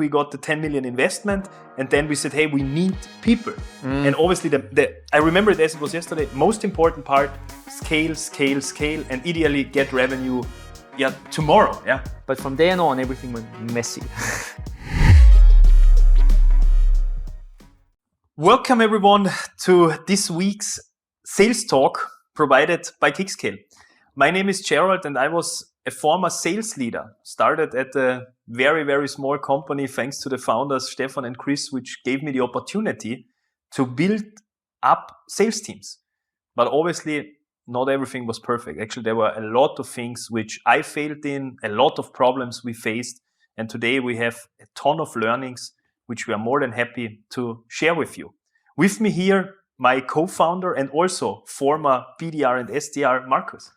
We got the 10 million investment, and then we said, hey, we need people. And obviously, I remember it as it was yesterday, most important part, scale, scale, scale, and ideally get revenue tomorrow. Yeah. But from then on, everything went messy. Welcome everyone to this week's sales talk provided by Kickscale. My name is Gerald and I was a former sales leader. Started at a very, very small company thanks to the founders Stefan and Chris, which gave me the opportunity to build up sales teams. But obviously not everything was perfect. Actually, there were a lot of things which I failed in, a lot of problems we faced. And today we have a ton of learnings which we are more than happy to share with you. With me here, my co-founder and also former BDR and SDR, Markus.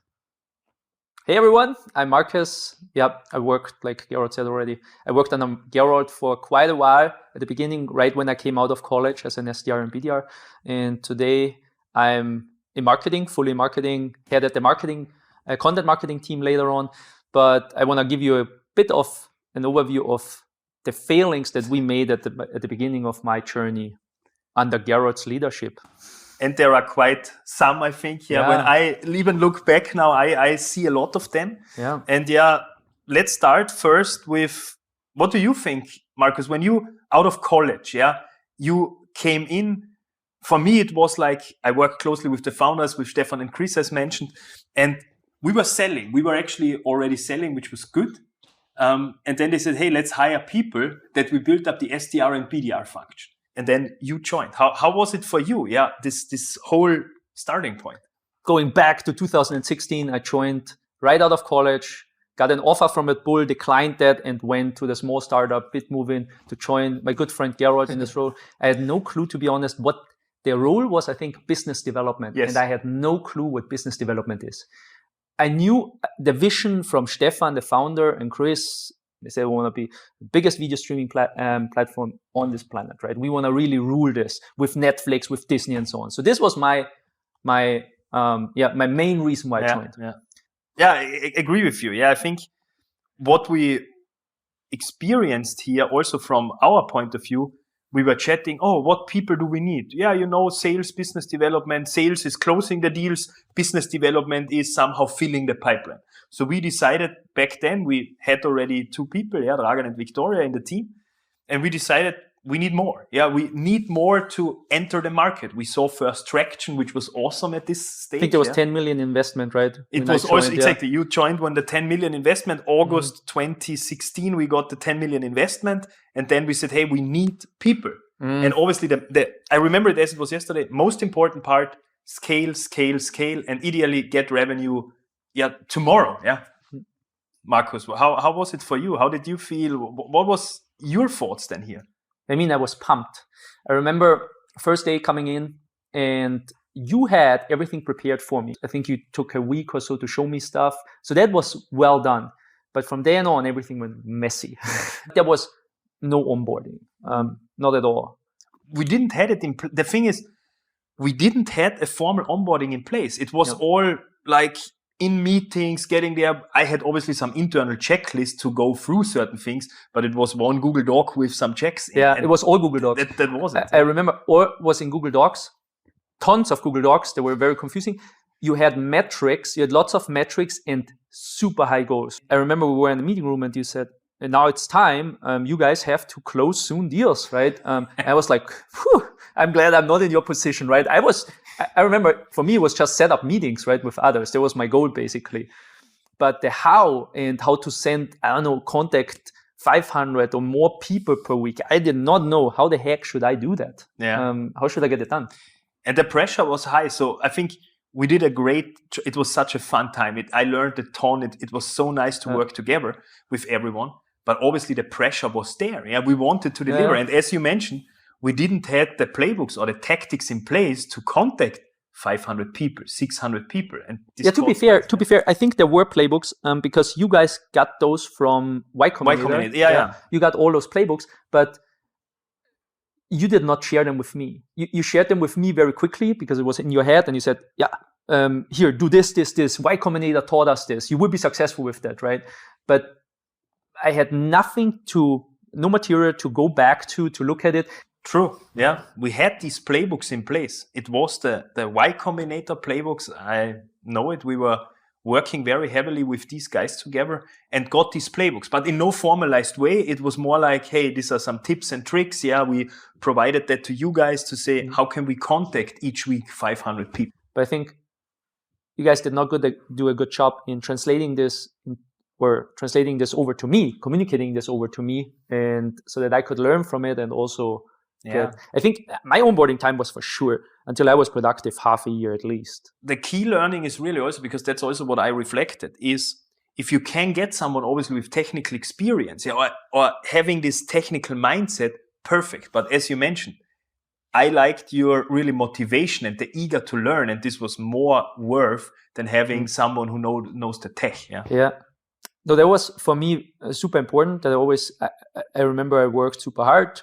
Hey everyone, I'm Markus. I worked, like Gerald said already, I worked under Gerald for quite a while at the beginning, right when I came out of college as an SDR and BDR. And today I'm in marketing, fully marketing, head at the marketing, content marketing team later on. But I want to give you a bit of an overview of the failings that we made at the beginning of my journey under Gerald's leadership. And there are quite some, I think. When I even look back now, I see a lot of them. And let's start first with, what do you think, Markus, when you, out of college, you came in? For me, it was like, I worked closely with the founders, with Stefan and Chris, as mentioned, and we were selling. We were actually already selling, which was good. And then they said, hey, let's hire people that we built up the SDR and BDR function. And then you joined. How was it for you? This whole starting point. Going back to 2016, I joined right out of college, got an offer from Red Bull, declined that, and went to the small startup Bitmovin to join my good friend Gerald in this role. I had no clue, to be honest, what their role was. I think business development. Yes. And I had no clue what business development is. I knew the vision from Stefan, the founder, and Chris. They said we want to be the biggest video streaming platform on this planet, right? We want to really rule this with Netflix, with Disney, and so on. So this was my main reason why I joined. I agree with you. I think what we experienced here, also from our point of view, we were chatting, what people do we need? Sales, business development. Sales is closing the deals. Business development is somehow filling the pipeline. So we decided back then, we had already two people, Dragan and Victoria in the team. And we decided we need more. We need more to enter the market. We saw first traction, which was awesome at this stage. I think there was 10 million investment, right? It was also, exactly. You joined when the 10 million investment, August 2016, we got the 10 million investment. And then we said, hey, we need people. And obviously, I remember it as it was yesterday, most important part, scale, scale, scale, and ideally get revenue tomorrow. Markus, how was it for you? How did you feel? What was your thoughts then here? I mean, I was pumped. I remember first day coming in and you had everything prepared for me. I think you took a week or so to show me stuff. So that was well done. But from then on, everything went messy. There was no onboarding, not at all. We didn't have it the thing is, we didn't have a formal onboarding in place. It was all like in meetings, getting there. I had obviously some internal checklists to go through certain things, but it was one Google Doc with some checks. It was all Google Docs. That was it. I remember all was in Google Docs, tons of Google Docs. They were very confusing. You had metrics, you had lots of metrics and super high goals. I remember we were in the meeting room and you said, and now it's time, you guys have to close soon deals, right? I was like, whew, I'm glad I'm not in your position, right? I remember for me, it was just set up meetings, right, with others. That was my goal, basically. But the how and how to send, contact 500 or more people per week, I did not know how the heck should I do that? How should I get it done? And the pressure was high. So I think we did it was such a fun time. I learned a ton. It was so nice to work together with everyone. But obviously the pressure was there. We wanted to deliver. And as you mentioned, we didn't have the playbooks or the tactics in place to contact 500 people, 600 people. And to be fair, I think there were playbooks because you guys got those from YCombinator. You got all those playbooks, but you did not share them with me. You shared them with me very quickly because it was in your head and you said, here, do this. YCombinator taught us this. You will be successful with that, right? But I had nothing to no material to go back to look at it. True. Yeah. We had these playbooks in place. It was the YCombinator playbooks. I know it. We were working very heavily with these guys together and got these playbooks, but in no formalized way. It was more like, hey, these are some tips and tricks. Yeah. We provided that to you guys to say, how can we contact each week 500 people? But I think you guys did not do a good job in translating this over to me, communicating this over to me, and so that I could learn from it and also I think my onboarding time was for sure until I was productive half a year at least. The key learning is really also, because that's also what I reflected, is if you can get someone obviously with technical experience or having this technical mindset, perfect. But as you mentioned, I liked your really motivation and the eager to learn, and this was more worth than having someone who knows the tech. Yeah. No, that was for me super important. That I remember I worked super hard.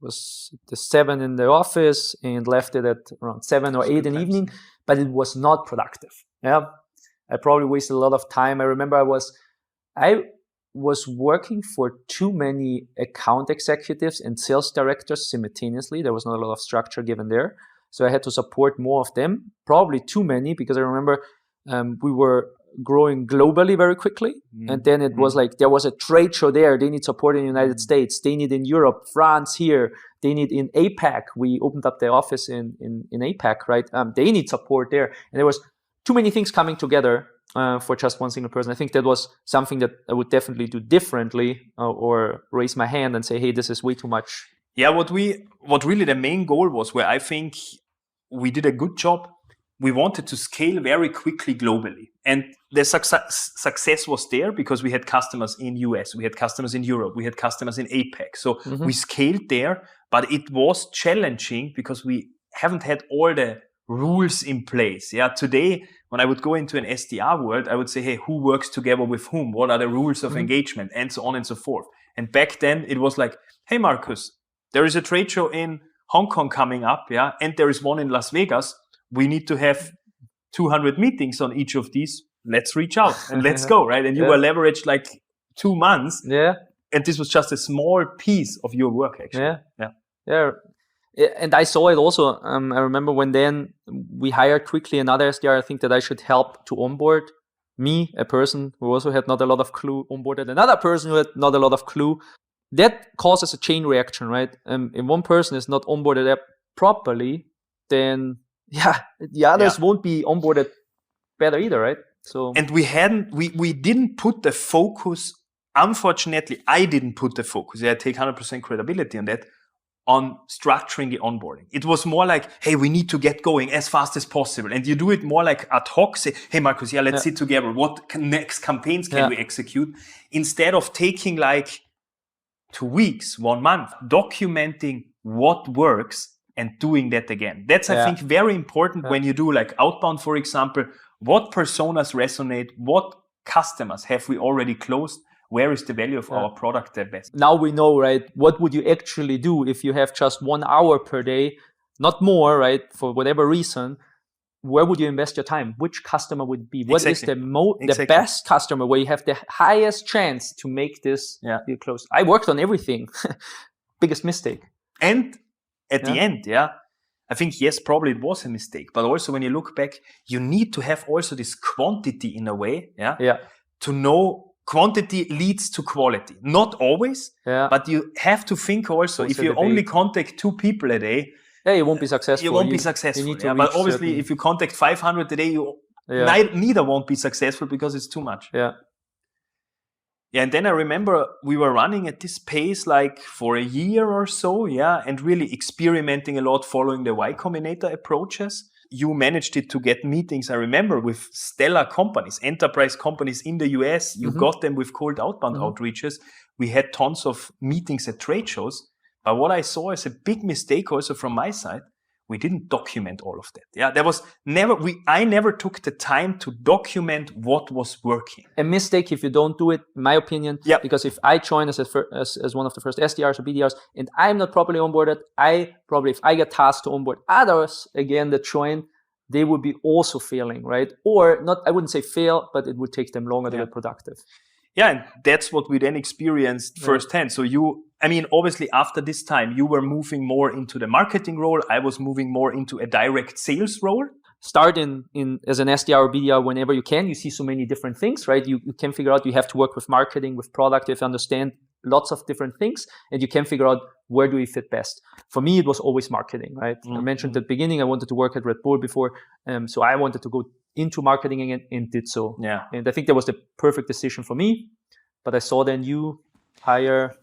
Was the 7 in the office and left it at around 7 or 8 in the evening, but it was not productive. Yeah, I probably wasted a lot of time. I remember I was working for too many account executives and sales directors simultaneously. There was not a lot of structure given there, so I had to support more of them. Probably too many, because I remember we were growing globally very quickly. And then it was like, there was a trade show there. They need support in the United States. They need in Europe, France here. They need in APAC. We opened up the office in APAC, right? They need support there. And there was too many things coming together for just one single person. I think that was something that I would definitely do differently or raise my hand and say, hey, this is way too much. Yeah, what really the main goal was, where I think we did a good job, we wanted to scale very quickly globally. And the success was there because we had customers in US, we had customers in Europe, we had customers in APAC. So we scaled there, but it was challenging because we haven't had all the rules in place. Yeah, today, when I would go into an SDR world, I would say, hey, who works together with whom? What are the rules of engagement? And so on and so forth. And back then it was like, hey, Markus, there is a trade show in Hong Kong coming up, yeah, and there is one in Las Vegas. We need to have 200 meetings on each of these. Let's reach out and let's go, right? And you were leveraged like 2 months. Yeah. And this was just a small piece of your work, actually. Yeah. And I saw it also. I remember when then we hired quickly another SDR. I think that I should help to onboard me, a person who also had not a lot of clue, onboarded another person who had not a lot of clue. That causes a chain reaction, right? If one person is not onboarded properly, then the others won't be onboarded better either, right? So, and we didn't put the focus. Unfortunately, I didn't put the focus. I take 100% credibility on that, on structuring the onboarding. It was more like, hey, we need to get going as fast as possible. And you do it more like ad hoc, say, hey, Markus, let's sit together. What next campaigns can we execute? Instead of taking like 2 weeks, 1 month, documenting what works and doing that again. That's, I think, very important when you do like outbound, for example. What personas resonate? What customers have we already closed? Where is the value of our product the best? Now we know, right? What would you actually do if you have just 1 hour per day, not more, right? For whatever reason, where would you invest your time? Which customer would it be? What is the best customer where you have the highest chance to make this deal close? I worked on everything. Biggest mistake. And at the end, I think, yes, probably it was a mistake. But also when you look back, you need to have also this quantity in a way, to know quantity leads to quality. Not always, but you have to think also, if you only contact 2 people a day, you won't be successful. You won't be successful. You need to but obviously, if you contact 500 a day, you neither won't be successful because it's too much. And then I remember we were running at this pace like for a year or so, and really experimenting a lot, following the YCombinator approaches. You managed it to get meetings, I remember, with stellar companies, enterprise companies in the US. You got them with cold outbound outreaches. We had tons of meetings at trade shows. But what I saw as a big mistake also from my side, we didn't document all of that. There was I never took the time to document what was working. A mistake if you don't do it, in my opinion. Because if I join as one of the first SDRs or BDRs and I'm not properly onboarded, if I get tasked to onboard others again that join, they would be also failing, right? Or not, I wouldn't say fail, but it would take them longer to get productive. Yeah, and that's what we then experienced firsthand. So obviously after this time, you were moving more into the marketing role. I was moving more into a direct sales role. Start in as an SDR or BDR whenever you can. You see so many different things, right? You can figure out, you have to work with marketing, with product, you have to understand lots of different things, and you can figure out where do we fit best. For me, it was always marketing, right? Mm-hmm. I mentioned at the beginning, I wanted to work at Red Bull before, so I wanted to go into marketing again and did so. Yeah. And I think that was the perfect decision for me. But I saw then you hire,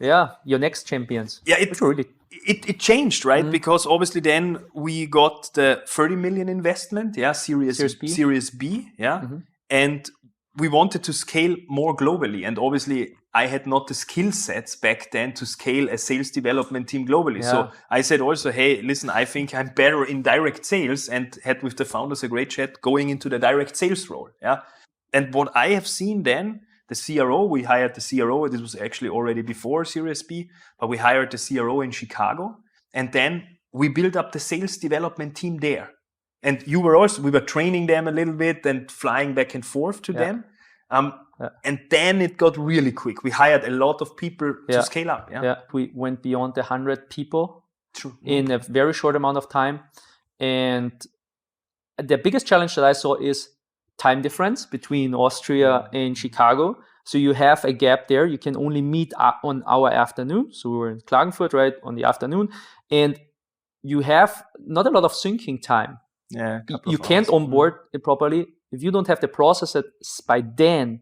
your next champions. Yeah, it changed, right? Mm-hmm. Because obviously then we got the 30 million investment, Series B, yeah. Mm-hmm. And we wanted to scale more globally. And obviously I had not the skill sets back then to scale a sales development team globally. Yeah. So I said also, hey, listen, I think I'm better in direct sales, and had with the founders a great chat going into the direct sales role. Yeah. And what I have seen then, the CRO, we hired the CRO. This was actually already before Series B, but we hired the CRO in Chicago. And then we built up the sales development team there. And we were training them a little bit and flying back and forth to them. And then it got really quick. We hired a lot of people to scale up. Yeah. We went beyond 100 people in a very short amount of time. And the biggest challenge that I saw is time difference between Austria and Chicago. So you have a gap there. You can only meet on our afternoon. So we were in Klagenfurt, right, on the afternoon. And you have not a lot of syncing time. Yeah, you can't onboard it properly. If you don't have the processes by then,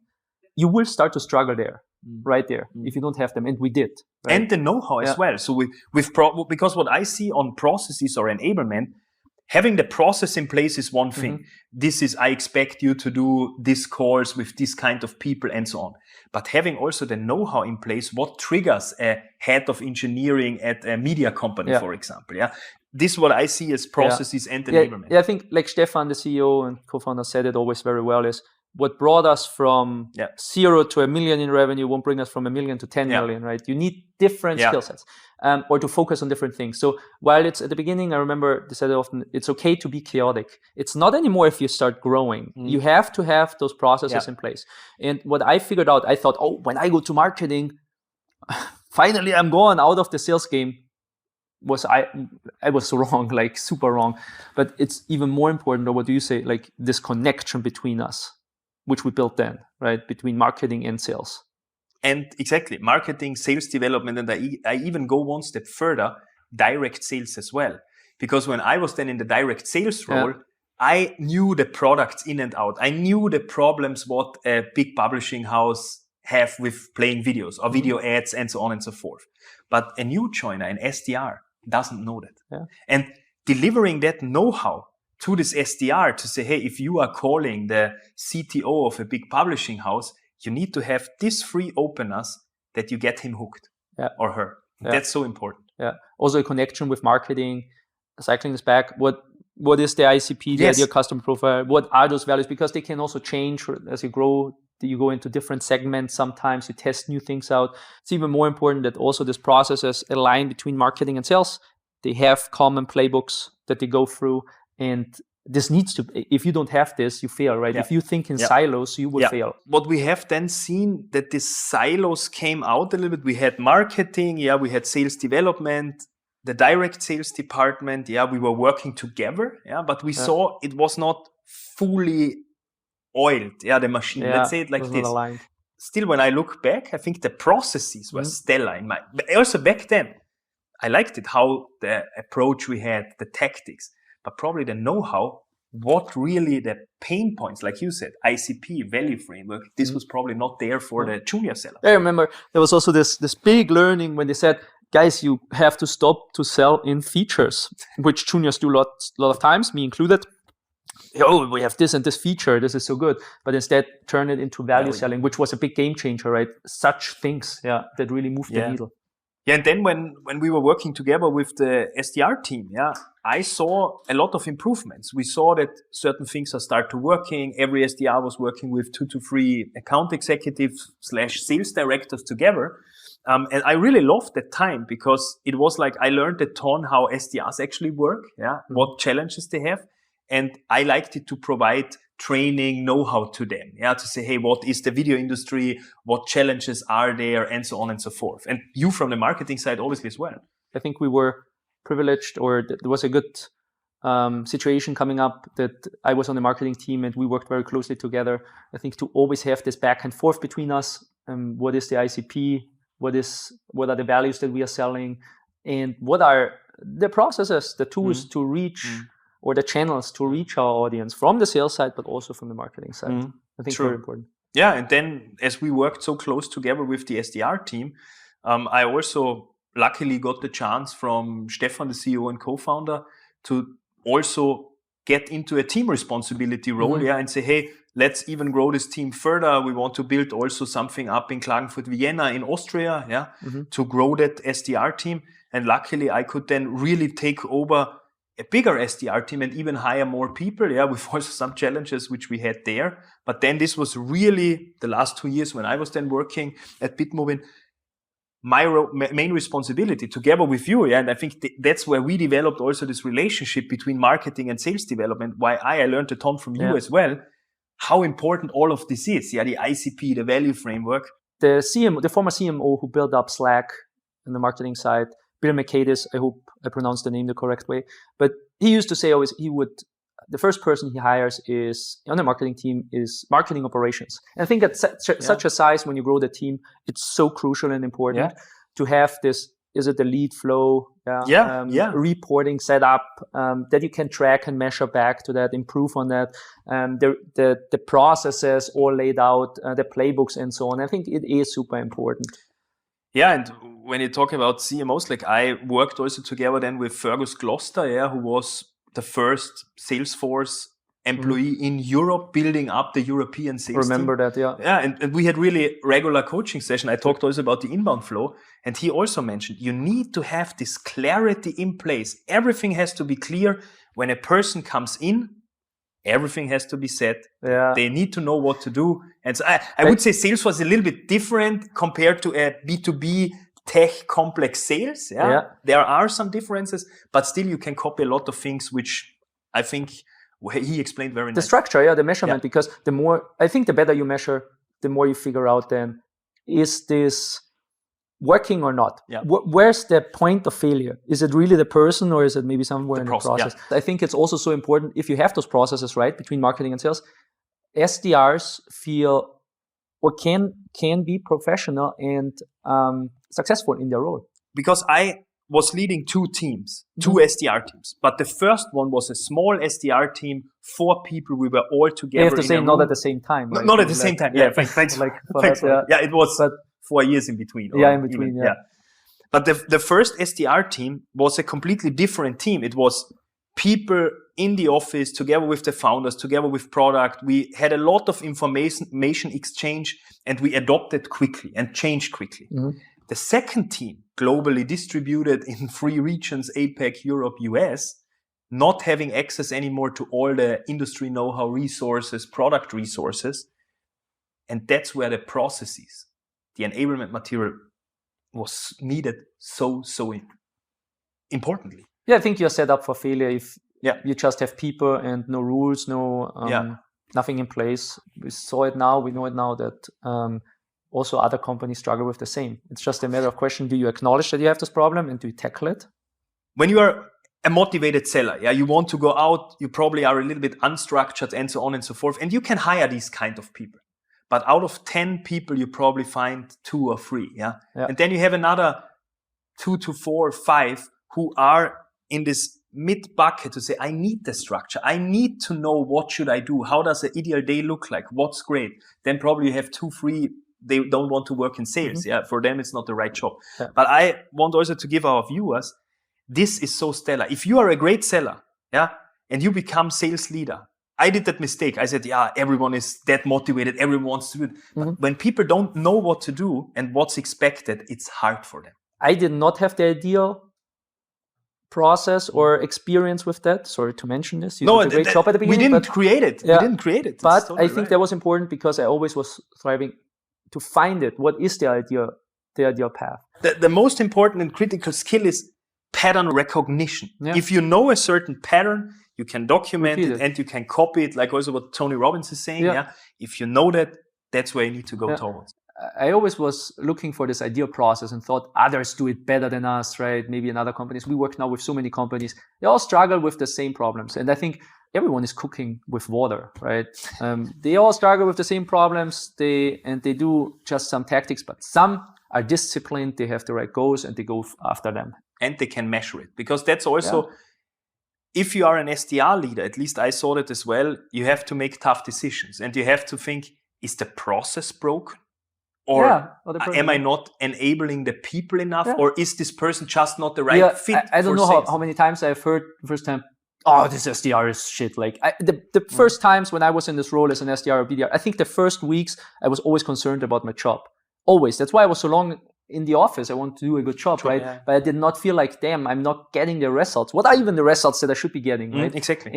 you will start to struggle there, right there, if you don't have them. And we did. Right? And the know-how as well. So because what I see on processes or enablement, having the process in place is one thing. This is, I expect you to do this calls with this kind of people and so on. But having also the know-how in place, what triggers a head of engineering at a media company, for example. Yeah. This is what I see as processes and enablement. Yeah, I think like Stefan, the CEO and co-founder, said it always very well, is what brought us from 0 to $1 million in revenue won't bring us from $1 million to 10 million, right? You need different skill sets or to focus on different things. So while it's at the beginning, I remember they said often, it's okay to be chaotic. It's not anymore if you start growing. You have to have those processes in place. And what I figured out, I thought, when I go to marketing, finally I'm going out of the sales game. I was wrong, like super wrong. But it's even more important, or what do you say, like this connection between us, which we built then, right? Between marketing and sales. And exactly, marketing, sales development, and I even go one step further, direct sales as well. Because when I was then in the direct sales role, I knew the products in and out. I knew the problems what a big publishing house have with playing videos or video ads and so on and so forth. But a new joiner, an SDR, doesn't know that. Yeah. And delivering that know-how to this SDR to say, hey, if you are calling the CTO of a big publishing house, you need to have these 3 openers that you get him hooked or her. Yeah. That's so important. Yeah. Also a connection with marketing, cycling this back. What is the ICP, the ideal customer profile? What are those values? Because they can also change as you grow. You go into different segments. Sometimes you test new things out. It's even more important that also these processes align between marketing and sales. They have common playbooks that they go through. And this needs to, if you don't have this, you fail, right? If you think in silos, you will fail. What we have then seen that these silos came out a little bit. We had marketing, we had sales development, the direct sales department, we were working together, but we saw it was not fully oiled, the machine. Let's say it like this. Aligned. Still, when I look back, I think the processes were stellar in but also back then, I liked it, how the approach we had, the tactics, but probably the know-how, what really the pain points, like you said, ICP, value framework, this was probably not there for the junior seller. I remember there was also this big learning when they said, guys, you have to stop to sell in features, which juniors do a lot of times, me included. We have this and this feature, this is so good. But instead, turn it into value selling, which was a big game changer, right? Such things, that really moved the needle. Yeah, and then when we were working together with the SDR team, I saw a lot of improvements. We saw that certain things are start to working. Every SDR was working with 2 to 3 account executives / sales directors together. And I really loved that time because it was like I learned a ton how SDRs actually work, what challenges they have. And I liked it to provide training know-how to them, to say, hey, what is the video industry, what challenges are there, and so on and so forth. And you from the marketing side, obviously, as well. I think we were privileged, or there was a good situation coming up that I was on the marketing team and we worked very closely together. I think to always have this back and forth between us. What is the ICP? What are the values that we are selling? And what are the processes, the tools to reach or the channels to reach our audience from the sales side, but also from the marketing side. I think very important. Yeah, and then as we worked so close together with the SDR team, I also luckily got the chance from Stefan, the CEO and co-founder, to also get into a team responsibility role, and say, hey, let's even grow this team further. We want to build also something up in Klagenfurt, Vienna, in Austria, to grow that SDR team. And luckily, I could then really take over a bigger SDR team and even hire more people, with also some challenges which we had there. But then this was really the last 2 years when I was then working at Bitmovin, my main responsibility together with you. And I think that's where we developed also this relationship between marketing and sales development, why I learned a ton from you as well, how important all of this is. The ICP, the value framework. The former CMO who built up Slack on the marketing side, Bill McCadis, I hope I pronounced the name the correct way, but he used to say always the first person he hires is on the marketing team is marketing operations. And I think at such a size, when you grow the team, it's so crucial and important to have this, is it the lead flow, reporting set up that you can track and measure back to that, improve on that, the processes all laid out, the playbooks and so on. I think it is super important. Yeah, and when you talk about CMOs, like I worked also together then with Fergus Gloucester, who was the first Salesforce employee in Europe, building up the European sales Remember team. that, Yeah, and we had really regular coaching session. I talked also about the inbound flow, and he also mentioned you need to have this clarity in place. Everything has to be clear. When a person comes in, everything has to be set. Yeah. They need to know what to do. And so I would say sales was a little bit different compared to a B2B tech complex sales. There are some differences, but still you can copy a lot of things, which I think he explained very nicely. The structure, the measurement, because the better you measure, the more you figure out then, is this working or not? Where's the point of failure? Is it really the person, or is it maybe somewhere in the process? I think it's also so important, if you have those processes right between marketing and sales, SDRs feel or can be professional and successful in their role. Because I was leading two SDR teams, but the first one was a small SDR team, 4 people. We were all together. You have to say not at the same time. Right? Not at the same time. Yeah, thanks. Thanks. It was 4 years in between. In between. But the first SDR team was a completely different team. It was people in the office together with the founders, together with product. We had a lot of information exchange, and we adopted quickly and changed quickly. The second team, globally distributed in 3 regions, APAC, Europe, US, not having access anymore to all the industry know-how resources, product resources. And that's where the processes, the enablement material was needed so importantly. Yeah, I think you're set up for failure if you just have people and no rules, nothing in place. We saw it now, we know it now that also other companies struggle with the same. It's just a matter of question, do you acknowledge that you have this problem and do you tackle it? When you are a motivated seller, you want to go out, you probably are a little bit unstructured and so on and so forth, and you can hire these kind of people. But out of 10 people, you probably find 2 or 3, And then you have another 2 to 4 or 5 who are in this mid bucket to say, I need the structure. I need to know what should I do. How does an ideal day look like? What's great? Then probably you have 2, 3, they don't want to work in sales. For them, it's not the right job. But I want also to give our viewers, this is so stellar. If you are a great seller, and you become sales leader, I did that mistake. I said, everyone is that motivated. Everyone wants to do it. But when people don't know what to do and what's expected, it's hard for them. I did not have the ideal process or experience with that. Sorry to mention this. You did a great job at the beginning. We didn't create it. We didn't create it. But totally I think that was important because I always was striving to find it. What is the ideal path? The most important and critical skill is pattern recognition. If you know a certain pattern, you can document it, and you can copy it, like also what Tony Robbins is saying. Yeah. If you know that, that's where you need to go towards. I always was looking for this ideal process and thought others do it better than us, right? Maybe in other companies. We work now with so many companies. They all struggle with the same problems. And I think everyone is cooking with water, right? They all struggle with the same problems. They do just some tactics, but some are disciplined. They have the right goals and they go after them. And they can measure it, because that's also, if you are an SDR leader, at least I saw that as well, you have to make tough decisions and you have to think, is the process broken? Or am I not enabling the people enough? Or is this person just not the right fit? I don't know how many times I've heard the first time, oh, this SDR is shit. Like the first times when I was in this role as an SDR or BDR, I think the first weeks I was always concerned about my job. Always. That's why I was so long in the office. I want to do a good job, right? Yeah. But I did not feel like, damn, I'm not getting the results. What are even the results that I should be getting, right? Exactly.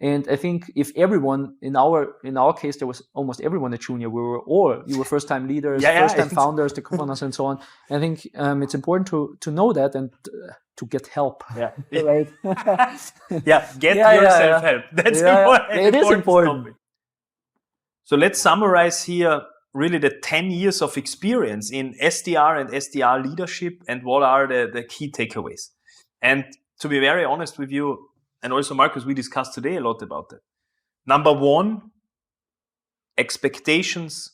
And I think if everyone, in our case, there was almost everyone a junior. You were first-time leaders, first-time founders, the co-founders, and so on. I think it's important to know that and to get help. Yeah. Right. Get yourself help. That's important. It is important. Topic. So let's summarize here really the 10 years of experience in SDR and SDR leadership, and what are the key takeaways. And to be very honest with you, and also Markus, we discussed today a lot about that. Number one, expectations,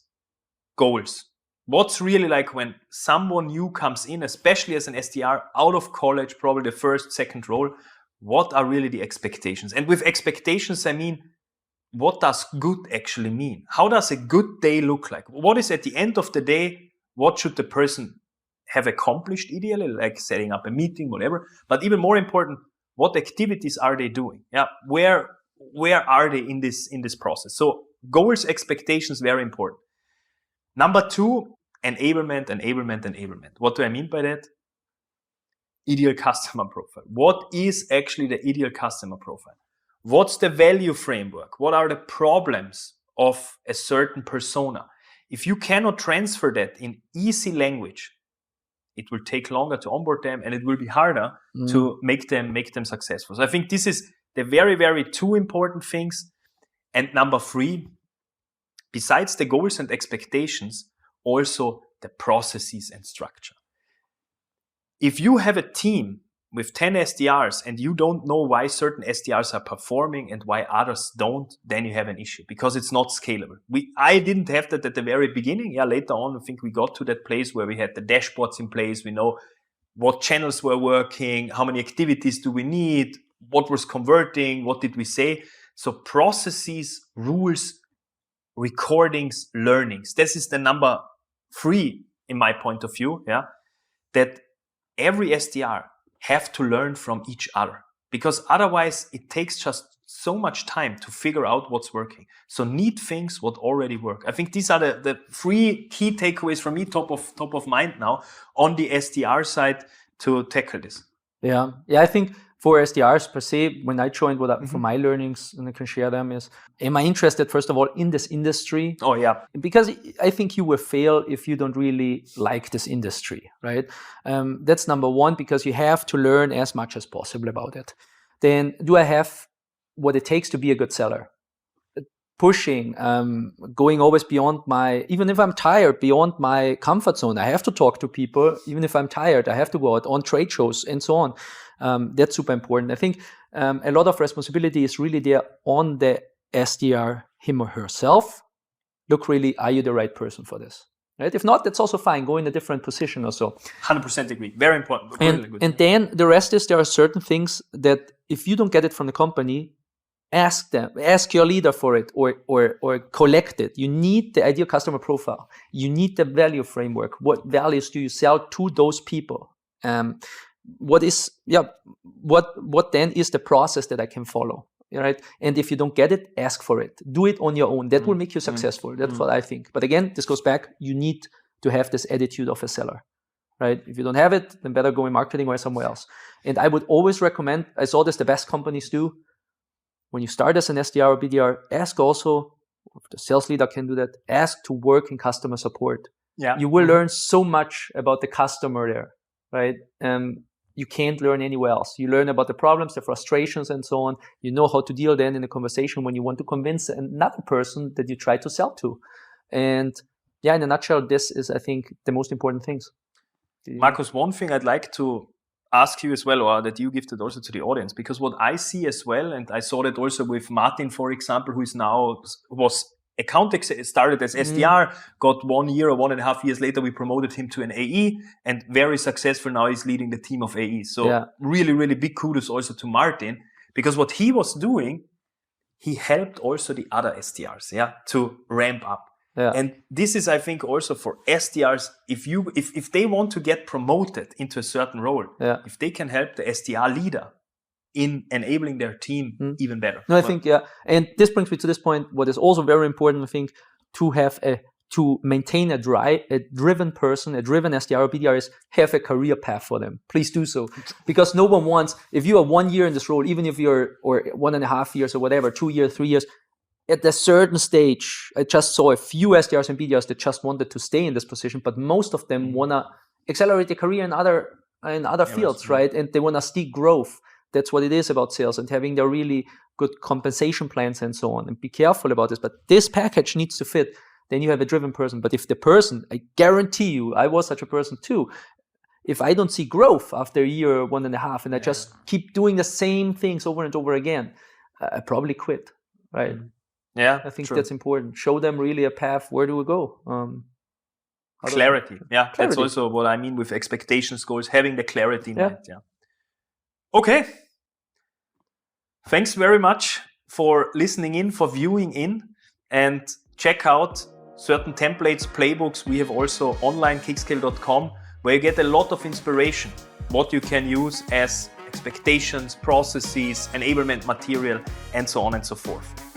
goals. What's really like when someone new comes in, especially as an SDR, out of college, probably the first, second role, what are really the expectations? And with expectations, I mean, what does good actually mean? How does a good day look like? What is at the end of the day, what should the person have accomplished ideally, like setting up a meeting, whatever. But even more important, what activities are they doing? Yeah, where are they in this process? So goals, expectations, very important. Number two, enablement. What do I mean by that? Ideal customer profile. What is actually the ideal customer profile? What's the value framework? What are the problems of a certain persona? If you cannot transfer that in easy language, it will take longer to onboard them and it will be harder to make them successful. So I think this is the very, very two important things. And number three, besides the goals and expectations, also the processes and structure. If you have a team with 10 SDRs and you don't know why certain SDRs are performing and why others don't, then you have an issue because it's not scalable. I didn't have that at the very beginning. Yeah, later on, I think we got to that place where we had the dashboards in place. We know what channels were working, how many activities do we need, what was converting, what did we say. So processes, rules, recordings, learnings. This is the number three in my point of view, yeah, that every SDR have to learn from each other, because otherwise it takes just so much time to figure out what's working. So need things what already work. I think these are the three key takeaways from me, top of mind now on the SDR side to tackle this. Yeah, I think for SDRs per se, when I joined, from my learnings, and I can share them, is, am I interested, first of all, in this industry? Oh, yeah. Because I think you will fail if you don't really like this industry, right? That's number one, because you have to learn as much as possible about it. Then, do I have what it takes to be a good seller? Pushing, going always beyond even if I'm tired, beyond my comfort zone. I have to talk to people. Even if I'm tired, I have to go out on trade shows and so on. That's super important. I think a lot of responsibility is really there on the SDR, him or herself. Look, really, are you the right person for this? Right? If not, that's also fine. Go in a different position or so. 100% agree. Very important. And then the rest is, there are certain things that if you don't get it from the company, ask your leader for it, or collect it. You need the ideal customer profile. You need the value framework. What values do you sell to those people? What then is the process that I can follow? Right? And if you don't get it, ask for it. Do it on your own. That will make you successful. That's what I think. But again, this goes back. You need to have this attitude of a seller. Right? If you don't have it, then better go in marketing or somewhere else. And I would always recommend, I saw this the best companies do, when you start as an SDR or BDR, ask also, if the sales leader can do that, ask to work in customer support. Yeah. You will learn so much about the customer there, right? you can't learn anywhere else. You learn about the problems, the frustrations, and so on. You know how to deal then in a conversation when you want to convince another person that you try to sell to. And yeah, in a nutshell, this is, I think, the most important things. Markus, one thing I'd like to ask you as well, or that you give that also to the audience, because what I see as well, and I saw that also with Martin, for example, who is now, was account started as SDR, got 1 year or 1.5 years later, we promoted him to an AE, and very successful now he's leading the team of AEs. So really, really big kudos also to Martin, because what he was doing, he helped also the other SDRs, to ramp up. Yeah. And this is, I think, also for SDRs, if they want to get promoted into a certain role, if they can help the SDR leader in enabling their team even better. No, I think, and this brings me to this point. What is also very important, I think, to maintain a driven person, a driven SDR or BDR, is have a career path for them. Please do so, because no one wants, if you are 1 year in this role, even if you're, or 1.5 years or whatever, 2 years, 3 years, at a certain stage, I just saw a few SDRs and BDRs that just wanted to stay in this position, but most of them want to accelerate their career in other fields, right? And they want to see growth. That's what it is about sales, and having their really good compensation plans and so on. And be careful about this, but this package needs to fit. Then you have a driven person. But if the person, I guarantee you, I was such a person too, if I don't see growth after a year or 1.5, and I just keep doing the same things over and over again, I probably quit, right? Yeah, I think that's important. Show them really a path. Where do we go? Clarity. Clarity. That's also what I mean with expectations, goals, having the clarity in mind. Okay. Thanks very much for listening in, for viewing in, and check out certain templates, playbooks. We have also online kickscale.com, where you get a lot of inspiration, what you can use as expectations, processes, enablement material, and so on and so forth.